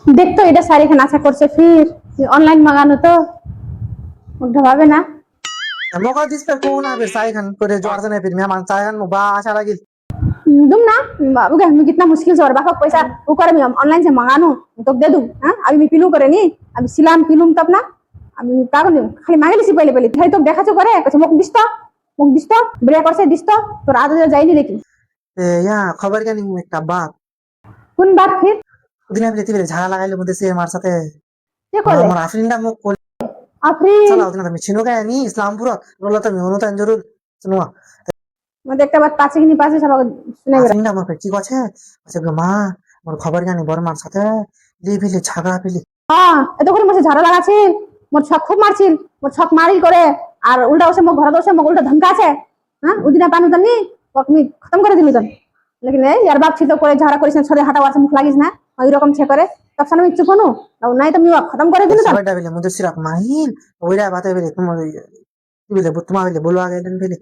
দেখতো এটা শাড়ি খান আশা করছে ফির অনলাइन मंगानो तो उठा भावे ना मौका दिस पे कौन आ फिर साई खान करे जोर से नहीं फिर मेहमान साई खान मुबा आशा लगी दूं ना उगे मैं कितना मुश्किल से और बापा पैसा वो करे मैं ऑनलाइन से मंगानो तो दे दूं हां अभी मैं पिलू करे नी अभी सिलाम पिलूम तब ना अभी का कर दूं खाली मांगे लिसी पहले पहले भाई तो देखा तो करे कुछ मुक दिस तो ब्रेक और से दिस तो रात हो जाई नहीं लेकिन या खबर क्या नहीं एक बात कौन बात फिर दिन आप लेती फिर झाड़ा लगाइले मुझे से हमारे साथ ये कोले আমার আফরিনটা মুখ কোল आफरी চলা ওদিন আমি চিনো গায় নি ইসলামপুর রোলা তো মেহনত জরুর শুনুয়া मैं একটা বাত পাঁচে কিনি পাঁচে সব শুনে বেরা আফরিনটা আমার কি আছে আচ্ছা গো মা আমার খবর জানি বড় মার সাথে লি ফেলি ঝগড়া ফেলি হ্যাঁ এত করে মছে ঝাড়া লাগাছিল মোর ছক খুব মারছিল মোর ছক মারিল করে আর উল্টা ওসে মোর ঘরে দোসে মোর উল্টা ধমকা আছে হ্যাঁ ওদিনা পানু তনি ওকে খতম করে দিলি তন लेकिन ए यार बाप ছিল করে ঝাড়া করিস না ছড়ে হাঁটা ওয়াছে মুখ লাগিস না ওই রকম ছে করে তখন আমি চুপ হনু নাই তো আমি খতম করে দিলি তন সবাইটা বলে মুদে সিরাপ মাহিল ওইরা বাতে বলে তোমার কি বলে তোমার বলে বলवा गए दिन पहले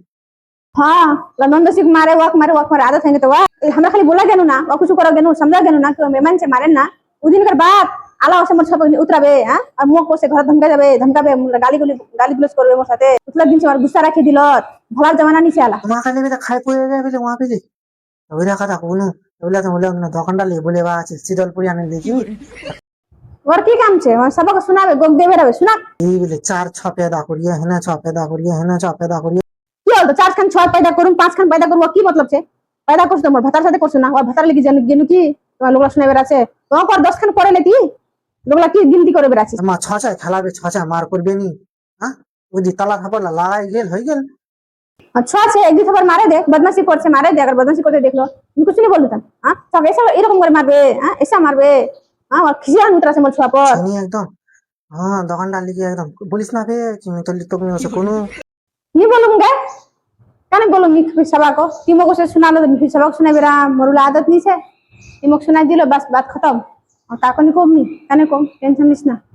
हाँ लंदन सिख मारे वाक आदत है तो वाह हमरा खाली बोला गेनु ना वा कुछ करो गेनु समझा गेनु ना कि मेहमान से मारे ना उदिन कर बात आला से मोर सब उतराबे हां और मुख को से घर धमकाबे गाली गुलस करबे मोर साथे उतला दिन से मार गुस्सा राखी दिलत भला जमाना नी से आला তোমার কানে বেটা খাই পড়ে যায় বলে ওয়া পেলে ওইরা কথা কোনো ওইলা তো বলে না দোকানটা লে বলে বা আছে শীতলপুরি আনে দেখি और की काम छे सबक सुनाबे गोग देबे रबे सुना এই বলে 4-6 पैदा करिए है ना 6 पैदा करिए है ना 6 पैदा करिए কি হল তো চার খান ছয় পয়দা করুম পাঁচ খান পয়দা করব কি মতলব ছে পয়দা করছ তোমার ভাতার সাথে করছ না আর ভাতার লাগি গেনু কি তোমার লোকলা শুনাইবে আছে তোমার পর 10 খান করে নেতি লোকলা কি গিনতি করে বেরাছিস মা ছছা খেলাবে ছছা মার করবে নি হ্যাঁ ওই তালা থাপড় লাগাই গেল হয়ে গেল अच्छा से एक दिन खबर मारे देख बदमाशी करছে मारे दे अगर बदमाशी करते देखलो तुम कुछ नहीं बोलता हां सब ऐसा এরকম করে মারবে हां ऐसा মারবে हां और खिसियान उतरा से मोर छुआ पर শুনি একদম হ্যাঁ দোকানটা লিখে একদম বলিস না বে তুমি তো তোকে আছে কোনো नहीं बोलूंगा काने बोलूं मी फिर सबा को तिमो को से सुना लो फिर सबक सुना बेरा मोरुला आदत नहीं से तिमो सुना दिलो बस बात खत्म और ताको नहीं को मी काने को टेंशन लिस ना